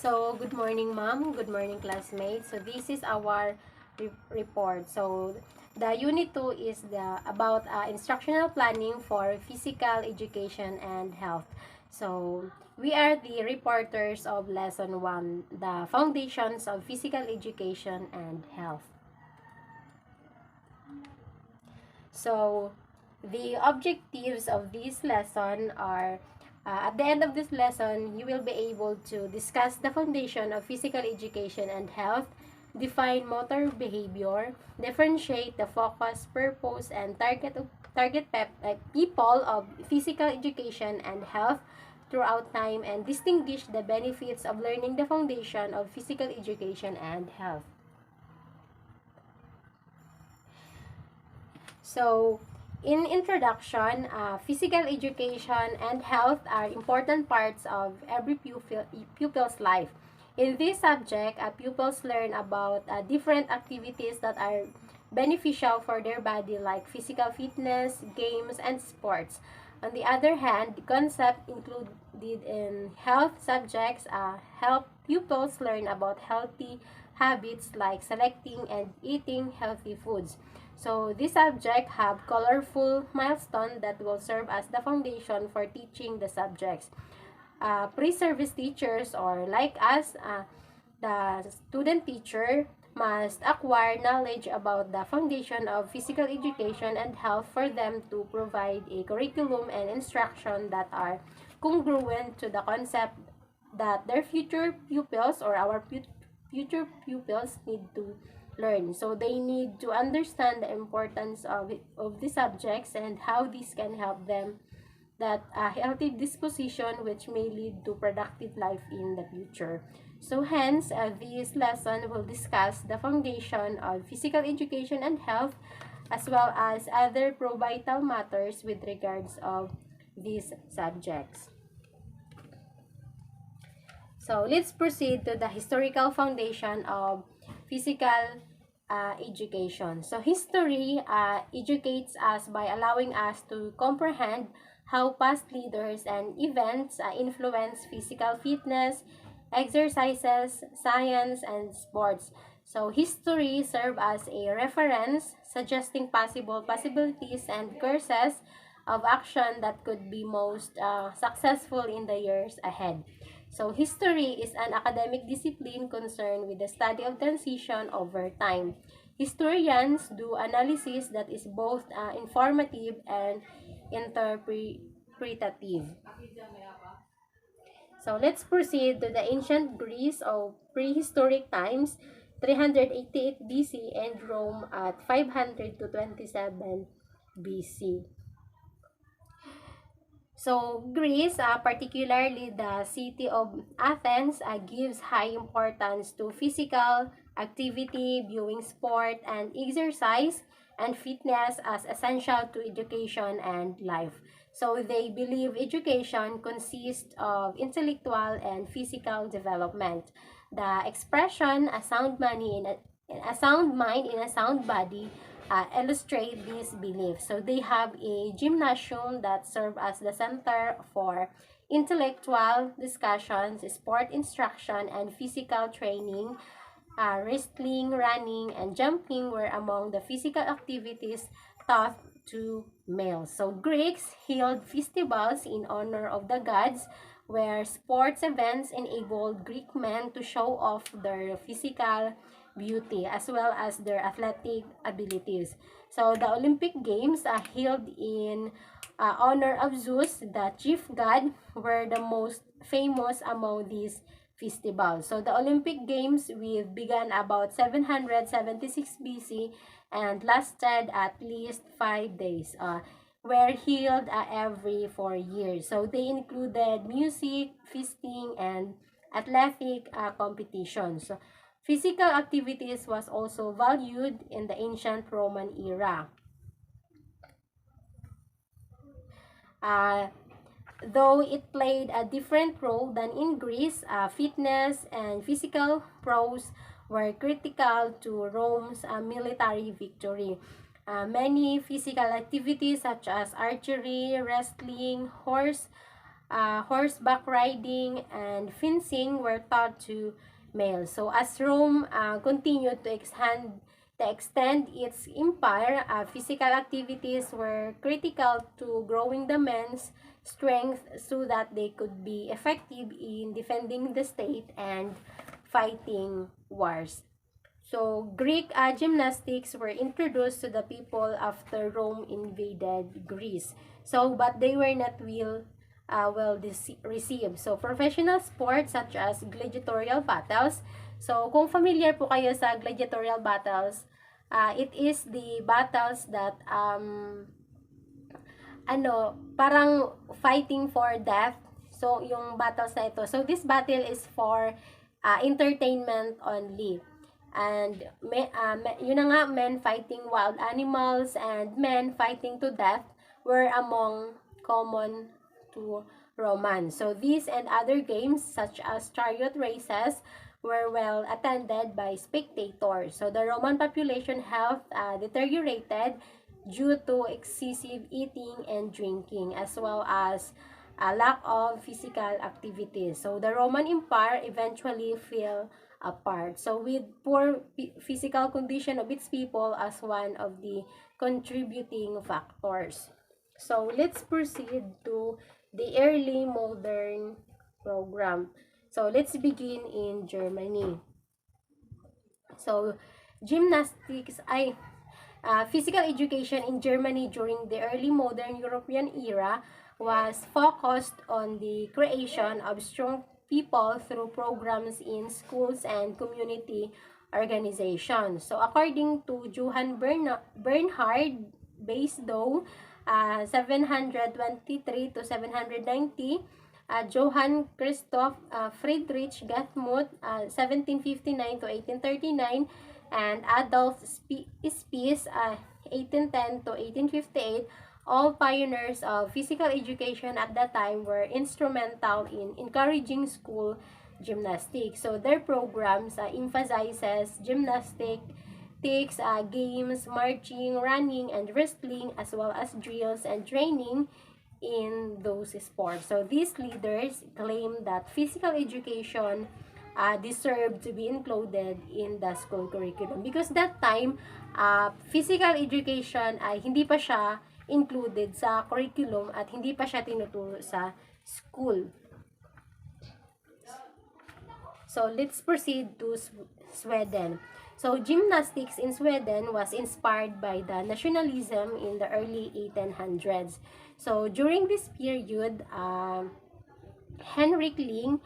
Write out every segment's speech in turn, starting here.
So, good morning, ma'am. Good morning, classmates. So, this is our report. So, the unit 2 is about instructional planning for physical education and health. So, we are the reporters of lesson 1, the foundations of physical education and health. So, the objectives of this lesson are at the end of this lesson, you will be able to discuss the foundation of physical education and health, define motor behavior, differentiate the focus, purpose, and people of physical education and health throughout time, and distinguish the benefits of learning the foundation of physical education and health. So, in introduction, physical education and health are important parts of every pupil's life. In this subject, pupils learn about different activities that are beneficial for their body, like physical fitness, games, and sports. On the other hand, the concept included in health subjects help pupils learn about healthy habits like selecting and eating healthy foods. So, this subject have colorful milestone that will serve as the foundation for teaching the subjects. Pre-service teachers, or like us, the student teacher must acquire knowledge about the foundation of physical education and health for them to provide a curriculum and instruction that are congruent to the concept that their future pupils or our future pupils need to learn. So they need to understand the importance of the subjects and how this can help them that a healthy disposition which may lead to productive life in the future. So hence, this lesson will discuss the foundation of physical education and health as well as other pro-vital matters with regards of these subjects. So let's proceed to the historical foundation of physical education. So history educates us by allowing us to comprehend how past leaders and events influence physical fitness, exercises, science, and sports. So history serves as a reference, suggesting possibilities and courses of action that could be most successful in the years ahead. So history is an academic discipline concerned with the study of transition over time. Historians do analysis that is both informative and interpretative. So let's proceed to the ancient Greece of prehistoric times, 388 BC, and Rome at 500 to 27 BC. So, Greece, particularly the city of Athens, gives high importance to physical activity, viewing sport and exercise, and fitness as essential to education and life. So, they believe education consists of intellectual and physical development. The expression, a sound mind in a sound body, illustrate this belief. So they have a gymnasium that serves as the center for intellectual discussions, sport instruction, and physical training. Wrestling, running, and jumping were among the physical activities taught to males. So Greeks held festivals in honor of the gods, where sports events enabled Greek men to show off their physical beauty as well as their athletic abilities. So the Olympic Games held in honor of Zeus, the chief god, were the most famous among these festivals. So the Olympic Games began about 776 BC and lasted at least 5 days. Were held every 4 years. So they included music, feasting, and athletic competitions. So, physical activities was also valued in the ancient Roman era. Though it played a different role than in Greece, fitness and physical prowess were critical to Rome's military victory. Many physical activities such as archery, wrestling, horse horseback riding, and fencing were taught to males. So as Rome continued to extend its empire, physical activities were critical to growing the men's strength so that they could be effective in defending the state and fighting wars. So, Greek gymnastics were introduced to the people after Rome invaded Greece. So, but they were not well received. So, professional sports such as gladiatorial battles. So, kung familiar po kayo sa gladiatorial battles, it is the battles that parang fighting for death. So, yung battles na ito. So, this battle is for entertainment only. And yun na nga, men fighting wild animals and men fighting to death were among common to Romans. So these and other games such as chariot races were well attended by spectators. So the Roman population health deteriorated due to excessive eating and drinking, as well as a lack of physical activities. So the Roman Empire eventually fell apart. So with poor physical condition of its people as one of the contributing factors. So let's proceed to the early modern program. So let's begin in Germany. So gymnastics physical education in Germany during the early modern European era was focused on the creation of strong people through programs in schools and community organizations. So according to Johann Bernhard Basedow, 723 to 790, Johann Christoph Friedrich Guthmuth, 1759 to 1839, and Adolf Spies, 1810 to 1858, all pioneers of physical education at that time, were instrumental in encouraging school gymnastics. So their programs emphasizes gymnastics, games, marching, running, and wrestling, as well as drills and training in those sports. So these leaders claim that physical education deserved to be included in the school curriculum, because that time physical education ay hindi pa siya included sa curriculum at hindi pa siya tinuturo sa school. So let's proceed to Sweden. So gymnastics in Sweden was inspired by the nationalism in the early 1800s. So during this period, Henrik Ling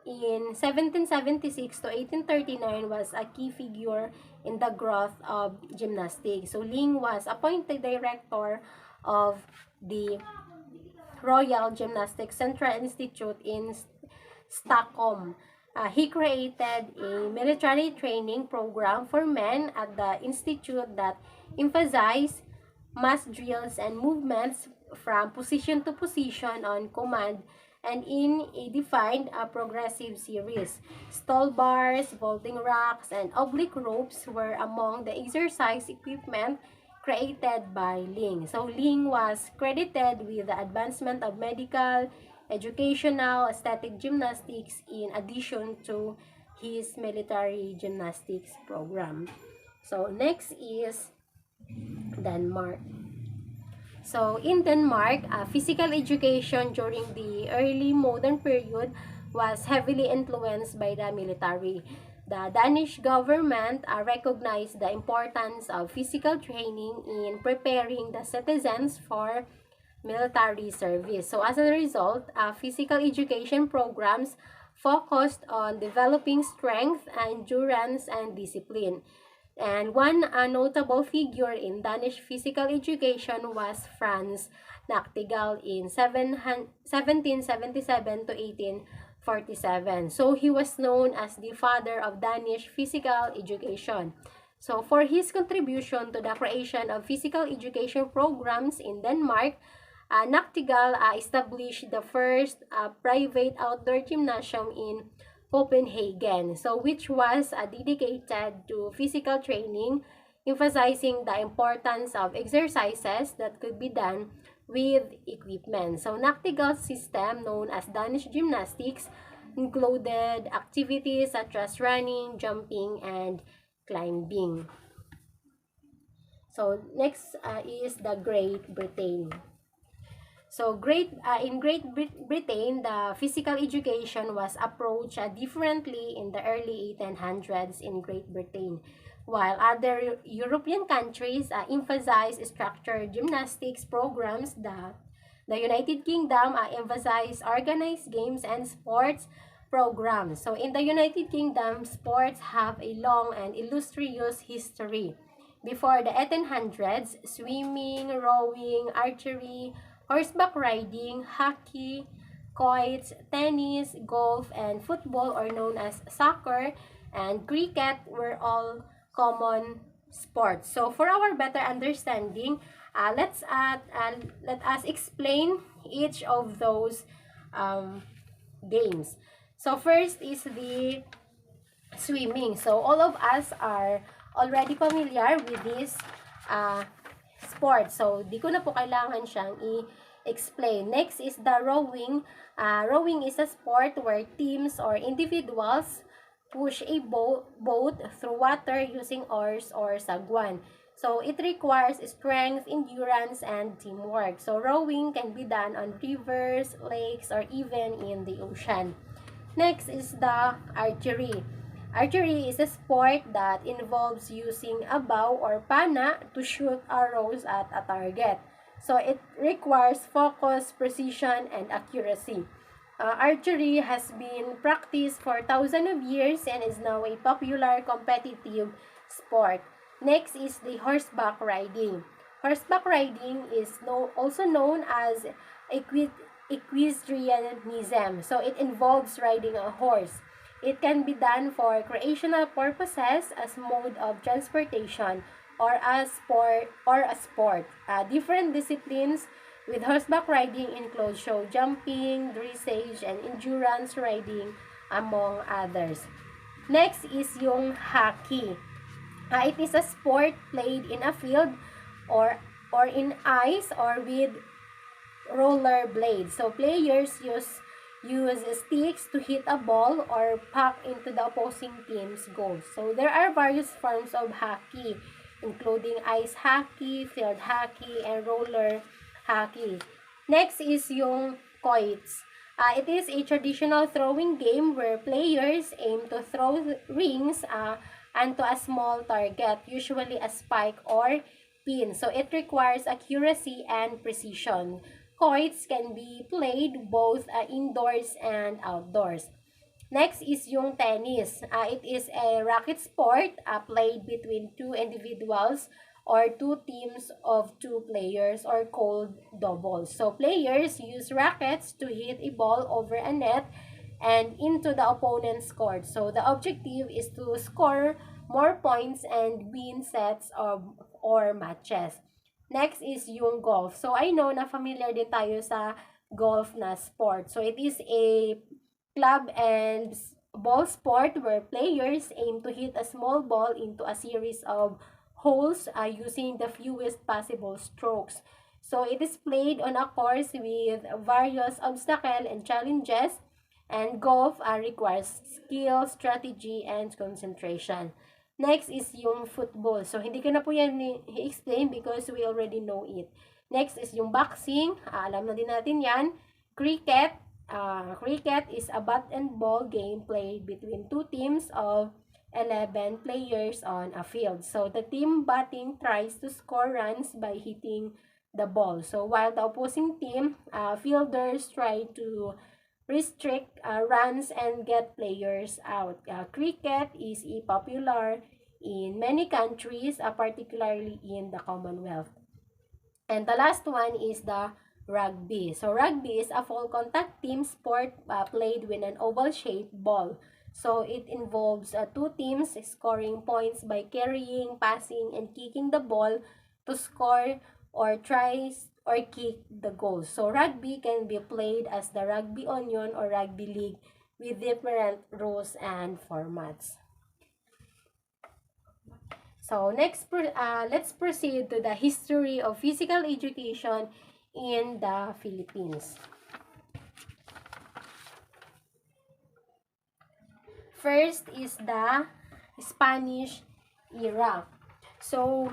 in 1776 to 1839 was a key figure in the growth of gymnastics. So Ling was appointed director of the Royal Gymnastics Central Institute in Stockholm. He created a military training program for men at the institute that emphasized mass drills and movements from position to position on command and in a defined progressive series. Stall bars, vaulting racks, and oblique ropes were among the exercise equipment created by Ling. So Ling was credited with the advancement of medical, educational, aesthetic gymnastics in addition to his military gymnastics program. So next is Denmark. So in Denmark, physical education during the early modern period was heavily influenced by the military. The Danish government recognized the importance of physical training in preparing the citizens for military service. So as a result, physical education programs focused on developing strength, endurance, and discipline. And one notable figure in Danish physical education was Franz Nachtigal in 1777 to 1847. So he was known as the father of Danish physical education. So for his contribution to the creation of physical education programs in Denmark, Nachtigal established the first private outdoor gymnasium in Copenhagen, so which was dedicated to physical training, emphasizing the importance of exercises that could be done with equipment. So, Nactigal system, known as Danish gymnastics, included activities such as running, jumping, and climbing. So, next is the Great Britain. So, in Britain, the physical education was approached differently in the early 1800s in Great Britain, while other European countries emphasized structured gymnastics programs. The United Kingdom emphasized organized games and sports programs. So, in the United Kingdom, sports have a long and illustrious history. Before the 1800s, swimming, rowing, archery, horseback riding, hockey, quoits, tennis, golf, and football, or known as soccer, and cricket were all common sports. So for our better understanding, let us explain each of those games. So first is the swimming. So all of us are already familiar with this uh, sport. So di ko na po kailangan siyang i-explain. Next is the rowing. Rowing is a sport where teams or individuals push a boat through water using oars or sagwan. So it requires strength, endurance, and teamwork. So rowing can be done on rivers, lakes, or even in the ocean. Next is the archery. Archery is a sport that involves using a bow or pana to shoot arrows at a target. So it requires focus, precision, and accuracy. Archery has been practiced for thousands of years and is now a popular competitive sport. Next is the horseback riding. Horseback riding is also known as equestrianism. So it involves riding a horse. It can be done for recreational purposes as mode of transportation or as sport. Different disciplines with horseback riding include show jumping, dressage, and endurance riding, among others. Next is yung hockey. It is a sport played in a field or in ice or with roller blades. So players use sticks to hit a ball or puck into the opposing team's goals. So there are various forms of hockey, including ice hockey, field hockey, and roller hockey. Next is yung quoits. It is a traditional throwing game where players aim to throw rings onto a small target, usually a spike or pin. So it requires accuracy and precision. Quoits can be played both indoors and outdoors. Next is yung tennis. It is a racket sport played between two individuals or two teams of two players, or called doubles. So players use rackets to hit a ball over a net and into the opponent's court. So the objective is to score more points and win sets or matches. Next is yung golf. So I know na familiar din tayo sa golf na sport. So it is a club and ball sport where players aim to hit a small ball into a series of holes using the fewest possible strokes. So it is played on a course with various obstacles and challenges, and golf requires skill, strategy, and concentration. Next is yung football. So hindi ko na po yan i-explain because we already know it. Next is yung boxing. Alam na din natin yan. Cricket. Cricket is a bat and ball game played between two teams of 11 players on a field. So the team batting tries to score runs by hitting the ball. So while the opposing team fielders try to restrict runs and get players out. Cricket is popular in many countries, particularly in the Commonwealth. And the last one is the rugby. So rugby is a full contact team sport played with an oval shaped ball. So it involves two teams scoring points by carrying, passing, and kicking the ball to score or tries or kick the goal. So rugby can be played as the rugby union or rugby league with different rules and formats. So next, let's proceed to the history of physical education in the Philippines. First is the Spanish era. So,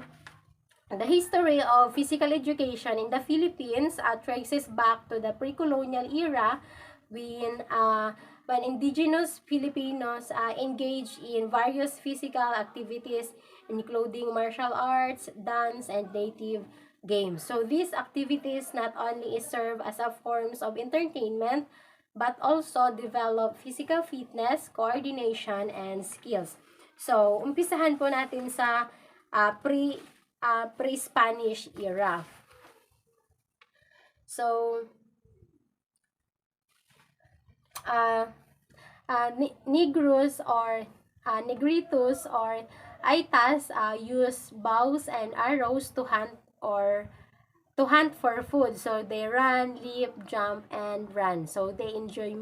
the history of physical education in the Philippines traces back to the pre-colonial era when, when indigenous Filipinos engaged in various physical activities including martial arts, dance, and native games. So these activities not only serve as a forms of entertainment but also develop physical fitness, coordination, and skills. So, umpisahan po natin sa pre-Spanish era. So, Negros or Negritos or Aitas use bows and arrows to hunt for food. So they run, leap, jump, and run. So they enjoy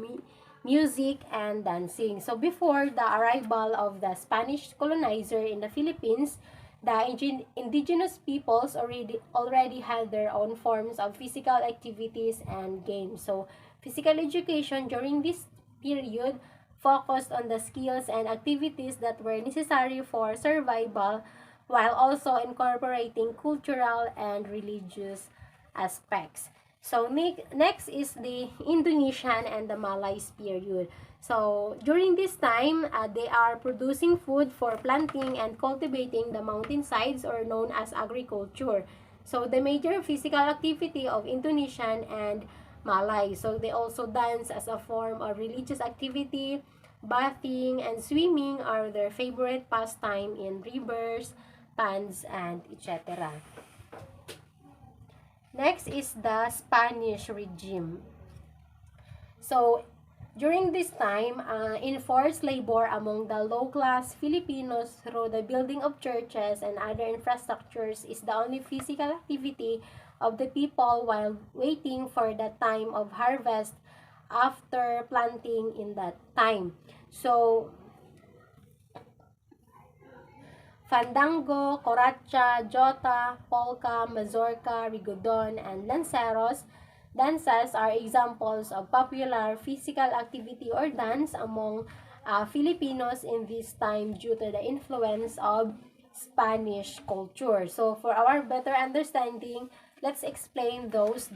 music and dancing. So before the arrival of the Spanish colonizer in the Philippines, the indigenous peoples already had their own forms of physical activities and games. So physical education during this period focused on the skills and activities that were necessary for survival while also incorporating cultural and religious aspects. So next is the Indonesian and the Malays period. So during this time, they are producing food for planting and cultivating the mountainsides or known as agriculture. So the major physical activity of Indonesian and Malay. So they also dance as a form of religious activity. Bathing and swimming are their favorite pastime in rivers, ponds, and etc. Next is the Spanish regime. So, during this time, enforced labor among the low-class Filipinos through the building of churches and other infrastructures is the only physical activity of the people while waiting for the time of harvest after planting in that time. So, fandango, coracha, jota, polka, mazorca, rigodon, and lanceros dances are examples of popular physical activity or dance among Filipinos in this time due to the influence of Spanish culture. So, for our better understanding, let's explain those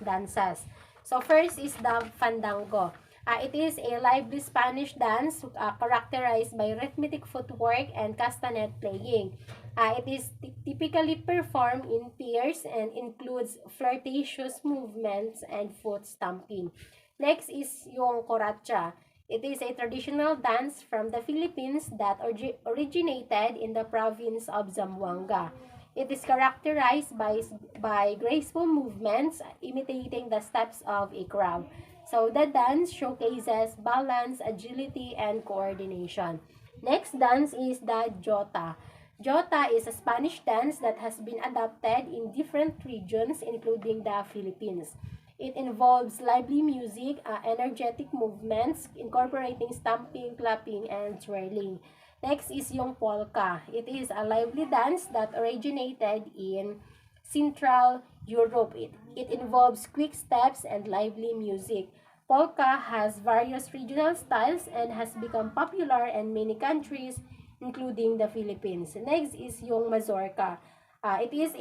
dances. So, first is the fandango. It is a lively Spanish dance characterized by rhythmic footwork and castanet playing. It is typically performed in pairs and includes flirtatious movements and foot stamping. Next is yung coracha. It is a traditional dance from the Philippines that originated in the province of Zamboanga. It is characterized by graceful movements imitating the steps of a crowd. So the dance showcases balance, agility, and coordination. Next dance is the jota. Jota is a Spanish dance that has been adapted in different regions including the Philippines. It involves lively music, energetic movements, incorporating stamping, clapping, and twirling. Next is yung polka. It is a lively dance that originated in Central Europe. It involves quick steps and lively music. Polka has various regional styles and has become popular in many countries, including the Philippines. Next is yung mazorca. It is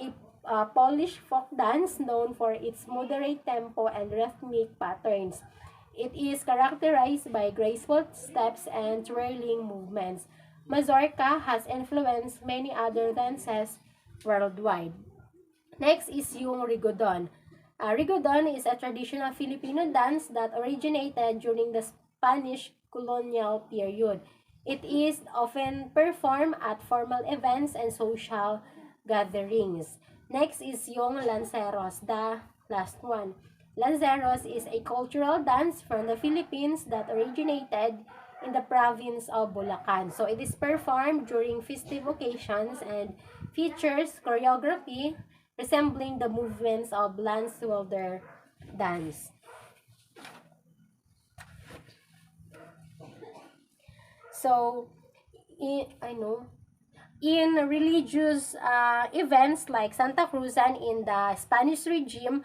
a Polish folk dance known for its moderate tempo and rhythmic patterns. It is characterized by graceful steps and twirling movements. Mazorca has influenced many other dances worldwide. Next is yung rigodon. Rigodon is a traditional Filipino dance that originated during the Spanish colonial period. It is often performed at formal events and social gatherings. Next is yung lanceros, the last one. Lanceros is a cultural dance from the Philippines that originated in the province of Bulacan. So it is performed during festive occasions and features choreography resembling the movements of Landschulder dance. So, In religious events like Santa Cruzan in the Spanish regime,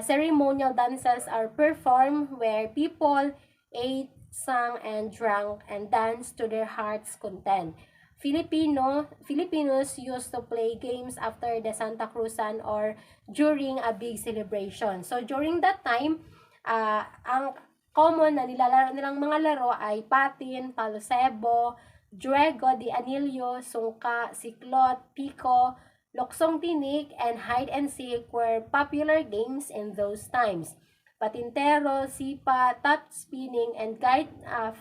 ceremonial dances are performed where people ate, sang, and drank and danced to their heart's content. Filipinos used to play games after the Santa Cruzan or during a big celebration. So during that time, ang common na nilalaro nilang mga laro ay patin, palo sebo, juego de anillo, sungka, siklot, piko, loksong tinik, and hide and seek were popular games in those times. Patintero, sipa, top spinning, and kite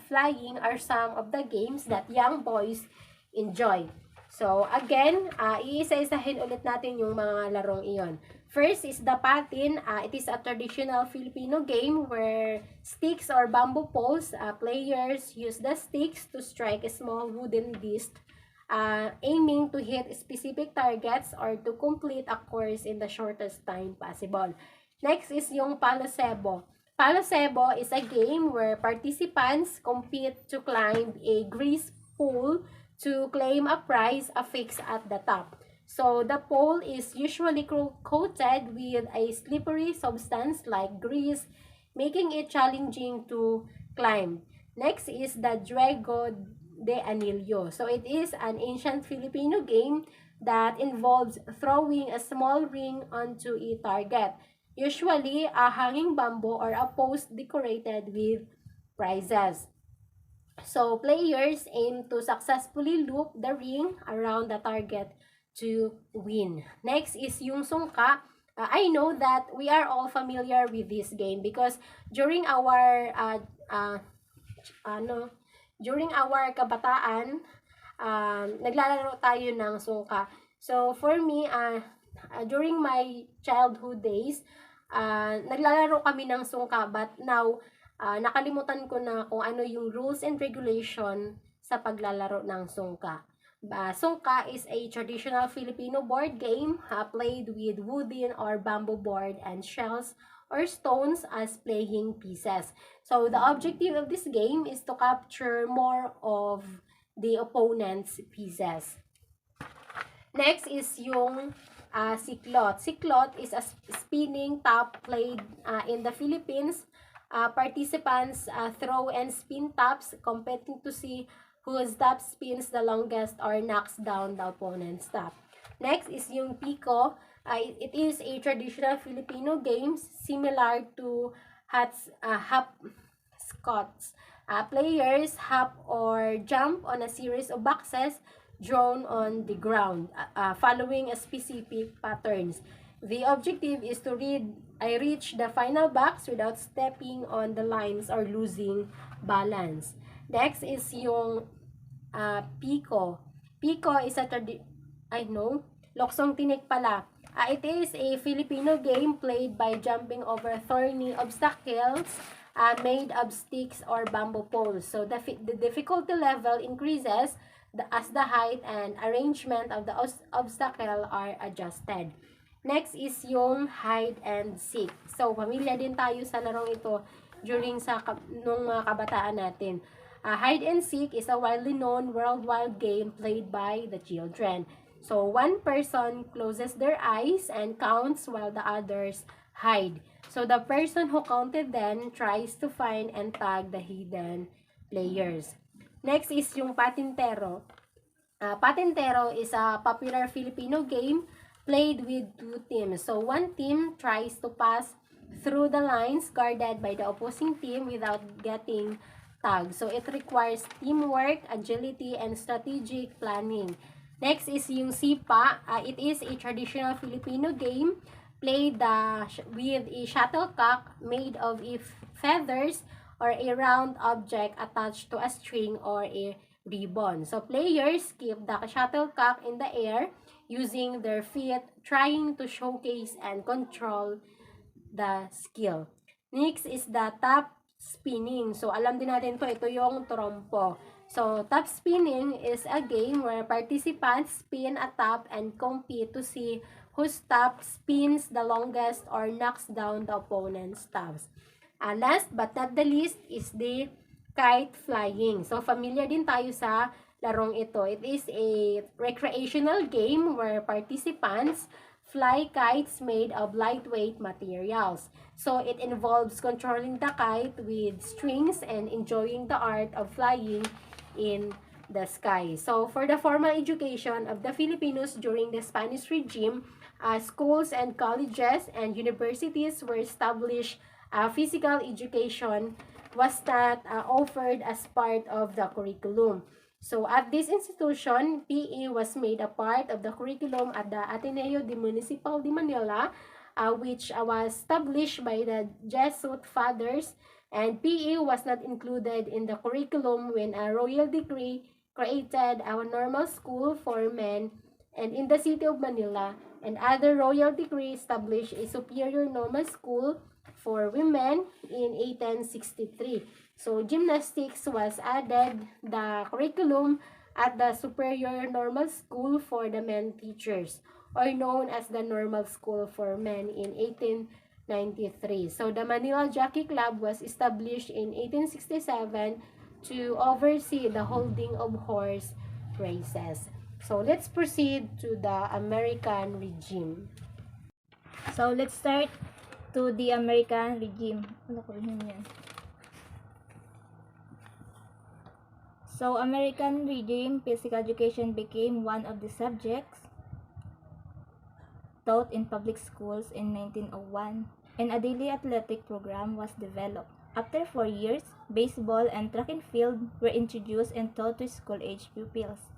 flying are some of the games that young boys enjoy. So, again, iisa-isahin ulit natin yung mga larong iyon. First is the patin. It is a traditional Filipino game where sticks or bamboo poles, players use the sticks to strike a small wooden disc, aiming to hit specific targets or to complete a course in the shortest time possible. Next is yung palo sebo. Palo sebo is a game where participants compete to climb a grease pole to claim a prize affixed at the top. So, the pole is usually coated with a slippery substance like grease, making it challenging to climb. Next is the Juego de Anillo. So, it is an ancient Filipino game that involves throwing a small ring onto a target, usually a hanging bamboo or a post decorated with prizes. So, players aim to successfully loop the ring around the target to win. Next is yung sungka. I know that we are all familiar with this game because during our during our kabataan, naglalaro tayo ng sungka. So for me, during my childhood days, naglalaro kami ng sungka, but now nakalimutan ko na kung ano yung rules and regulation sa paglalaro ng sungka. Sungka is a traditional Filipino board game played with wooden or bamboo board and shells or stones as playing pieces. So the objective of this game is to capture more of the opponent's pieces. Next is yung siklot. Siklot is a spinning top played in the Philippines. Participants throw and spin tops, competing to see whose top spins the longest or knocks down the opponent's top. Next is yung piko. It is a traditional Filipino game similar to hopscotch. Players hop or jump on a series of boxes drawn on the ground, following a specific patterns. The objective is to reach the final box without stepping on the lines or losing balance. Next is yung piko. Piko is a loksong tinik pala. It is a Filipino game played by jumping over thorny obstacles made of sticks or bamboo poles. So the difficulty level increases as the height and arrangement of the obstacle are adjusted. Next is yung hide and seek. So, pamilya din tayo sa larong ito during nung mga kabataan natin. Hide and seek is a widely known worldwide game played by the children. So, one person closes their eyes and counts while the others hide. So, the person who counted then tries to find and tag the hidden players. Next is yung patintero. Patintero is a popular Filipino game played with two teams. So, one team tries to pass through the lines guarded by the opposing team without getting tagged. So, it requires teamwork, agility, and strategic planning. Next is yung sipa. It is a traditional Filipino game played with a shuttlecock made of feathers or a round object attached to a string or a ribbon. So, players keep the shuttlecock in the air using their feet, trying to showcase and control the skill. Next is the top spinning. So, alam din natin ito yung trompo. So, top spinning is a game where participants spin a top and compete to see whose top spins the longest or knocks down the opponent's tops. Last but not the least is the kite flying. So, familiar din tayo sa larong ito. It is a recreational game where participants fly kites made of lightweight materials. So it involves controlling the kite with strings and enjoying the art of flying in the sky. So for the formal education of the Filipinos during the Spanish regime, schools and colleges and universities were established. Physical education was not offered as part of the curriculum. So at this institution, PE was made a part of the curriculum at the Ateneo de Municipal de Manila, which was established by the Jesuit fathers, and PE was not included in the curriculum when a royal decree created a normal school for men and in the city of Manila, and other royal decree established a superior normal school for women in 1863. So gymnastics was added the curriculum at the superior normal school for the men teachers, or known as the normal school for men in 1893. So the Manila Jockey Club was established in 1867 to oversee the holding of horse races. So let's proceed to the American regime. So let's start to the American regime. Ano ko rin yan? So American regime, physical education became one of the subjects taught in public schools in 1901, and a daily athletic program was developed. After 4 years, baseball and track and field were introduced and taught to school-age pupils.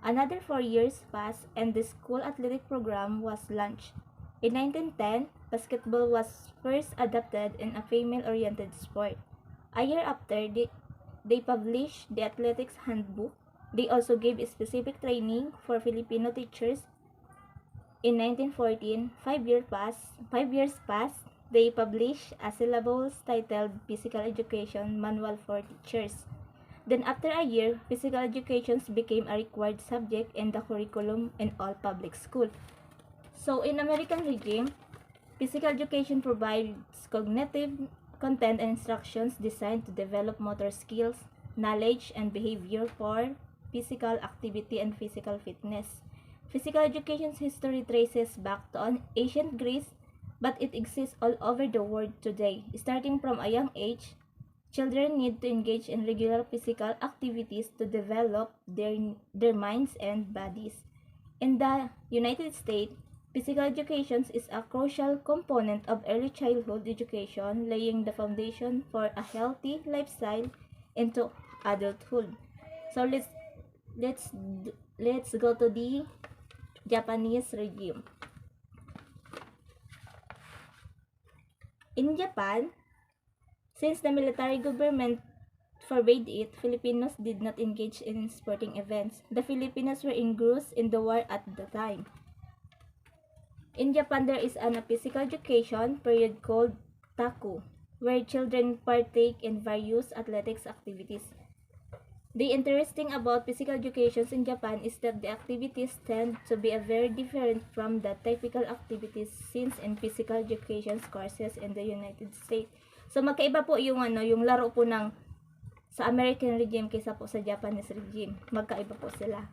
Another 4 years passed and the school athletic program was launched. In 1910, basketball was first adopted in a female-oriented sport. A year after, they published the athletics handbook. They also gave specific training for Filipino teachers. In 1914, 5 years passed, they published a syllabus titled Physical Education Manual for Teachers. Then after a year, physical education became a required subject in the curriculum in all public schools. So in American regime, physical education provides cognitive content and instructions designed to develop motor skills, knowledge, and behavior for physical activity and physical fitness. Physical education's history traces back to ancient Greece, but it exists all over the world today. Starting from a young age, children need to engage in regular physical activities to develop their minds and bodies. In the United States, physical education is a crucial component of early childhood education, laying the foundation for a healthy lifestyle into adulthood. So let's go to the Japanese regime. In Japan, since the military government forbade it, Filipinos did not engage in sporting events. The Filipinos were engrossed in the war at the time. In Japan, there is a physical education period called taku, where children partake in various athletics activities. The interesting about physical education in Japan is that the activities tend to be very different from the typical activities since in physical education courses in the United States. So magkaiba po yung yung laro po ng sa American regime kaysa po sa Japanese regime. Magkaiba po sila.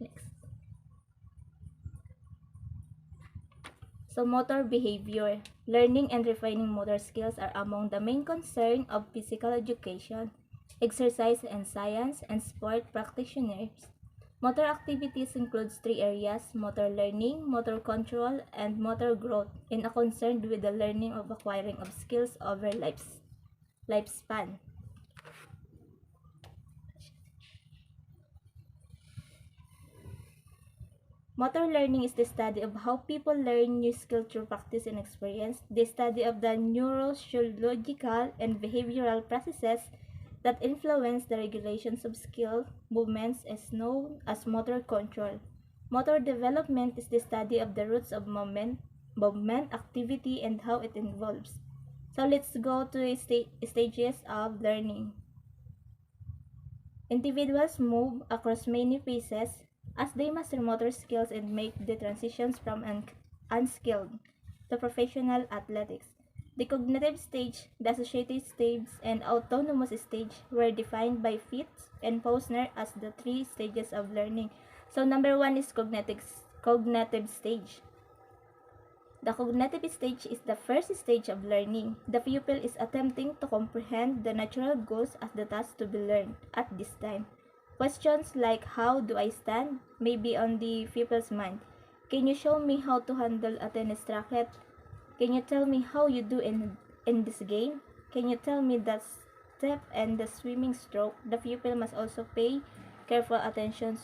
Next. So motor behavior. Learning and refining motor skills are among the main concern of physical education, exercise and science, and sport practitioners. Motor activities includes 3 areas: motor learning, motor control, and motor growth, and are concerned with the learning of acquiring of skills over lifespan. Motor learning is the study of how people learn new skills through practice and experience. The study of the neurophysiological and behavioral processes that influence the regulations of skill movements is known as motor control. Motor development is the study of the roots of movement, activity, and how it evolves. So let's go to stages of learning. Individuals move across many phases as they master motor skills and make the transitions from unskilled to professional athletics. The cognitive stage, the associative stage, and autonomous stage were defined by Fitz and Posner as the three stages of learning. So number one is cognitive stage. The cognitive stage is the first stage of learning. The pupil is attempting to comprehend the natural goals as the task to be learned at this time. Questions like how do I stand may be on the pupil's mind. Can you show me how to handle a tennis racket? Can you tell me how you do in this game? Can you tell me the step and the swimming stroke? The pupil must also pay careful attention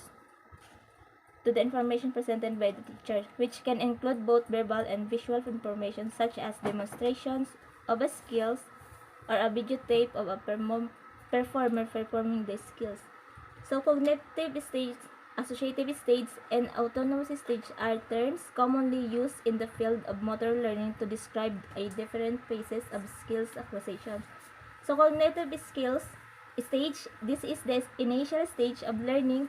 to the information presented by the teacher, which can include both verbal and visual information such as demonstrations of a skills or a videotape of a performer performing the skills. So cognitive stage, associative stage, and autonomous stage are terms commonly used in the field of motor learning to describe a different phases of skills acquisition. So cognitive skills stage, this is the initial stage of learning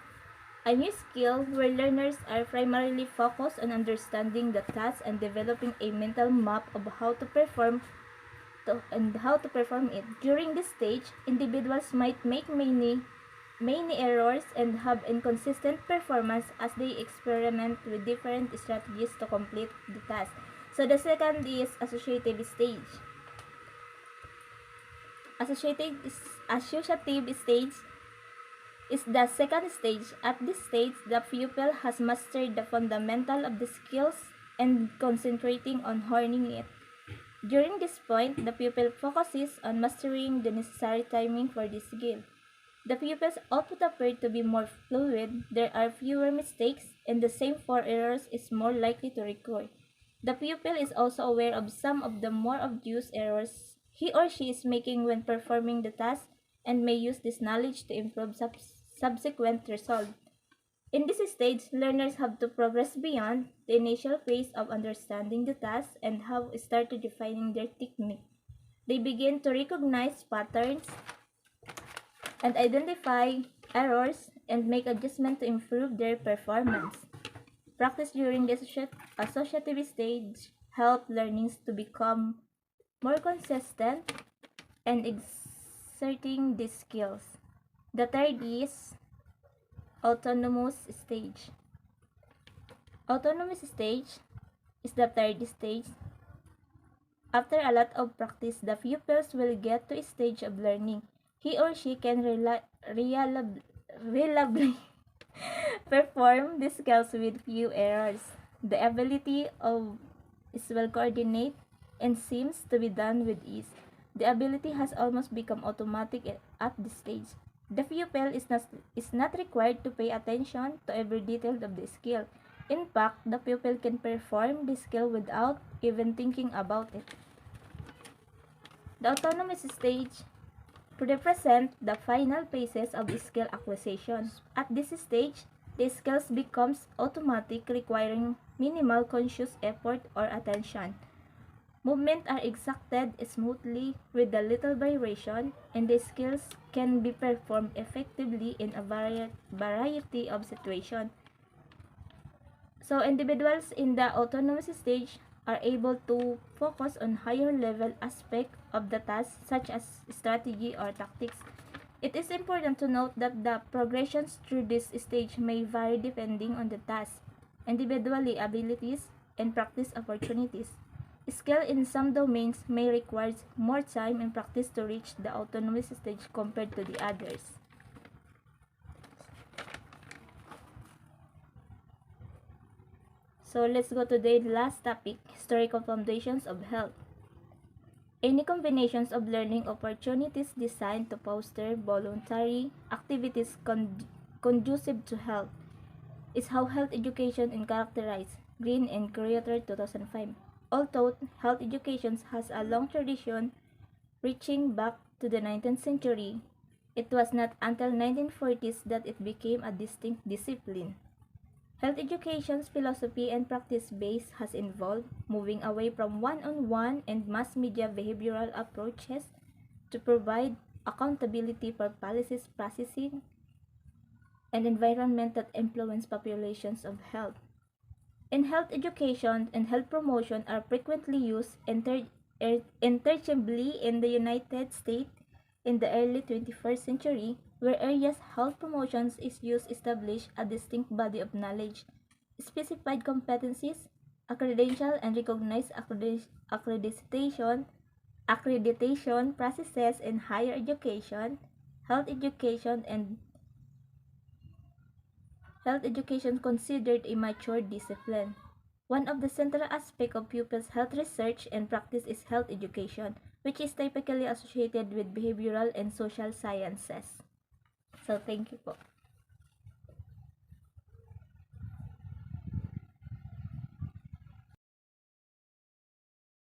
a new skill where learners are primarily focused on understanding the task and developing a mental map of how to perform it. During this stage, individuals might make many errors and have inconsistent performance as they experiment with different strategies to complete the task. So the second is associative stage. Associative stage is the second stage. At this stage, the pupil has mastered the fundamental of the skills and concentrating on honing it. During this point, the pupil focuses on mastering the necessary timing for this skill. The pupil's output appeared to be more fluid, there are fewer mistakes, and the same 4 errors is more likely to recur. The pupil is also aware of some of the more obvious errors he or she is making when performing the task and may use this knowledge to improve subsequent results. In this stage, learners have to progress beyond the initial phase of understanding the task and have started defining their technique. They begin to recognize patterns and identify errors and make adjustments to improve their performance. Practice during the associative stage help learners to become more consistent and exerting these skills. The third is autonomous stage. Autonomous stage is the third stage. After a lot of practice, the pupils will get to a stage of learning. He or she can reliably perform the skills with few errors. The ability of is well coordinate and seems to be done with ease. The ability has almost become automatic at this stage. The pupil is not required to pay attention to every detail of the skill. In fact, the pupil can perform the skill without even thinking about it. The autonomous stage represent the final phases of skill acquisition. At this stage, the skills becomes automatic, requiring minimal conscious effort or attention. Movements are executed smoothly with a little vibration, and the skills can be performed effectively in a variety of situations. So individuals in the autonomous stage are able to focus on higher level aspects of the task such as strategy or tactics. It is important to note that the progressions through this stage may vary depending on the task, individual abilities, and practice opportunities. Skill in some domains may require more time and practice to reach the autonomous stage compared to the others. So let's go to the last topic, historical foundations of health. Any combinations of learning opportunities designed to foster voluntary activities conducive to health is how health education is characterized, Green and Creator 2005. Although health education has a long tradition reaching back to the 19th century, it was not until 1940s that it became a distinct discipline. Health education's philosophy and practice base has evolved, moving away from one-on-one and mass media behavioral approaches to provide accountability for policies, processing, and environment that influence populations of health. In health education and health promotion are frequently used interchangeably in the United States in the early 21st century, where areas health promotions is used to establish a distinct body of knowledge, specified competencies, accreditation and recognized accreditation processes in higher education, health education and health education considered a mature discipline. One of the central aspects of pupils' health research and practice is health education, which is typically associated with behavioral and social sciences. So, thank you po.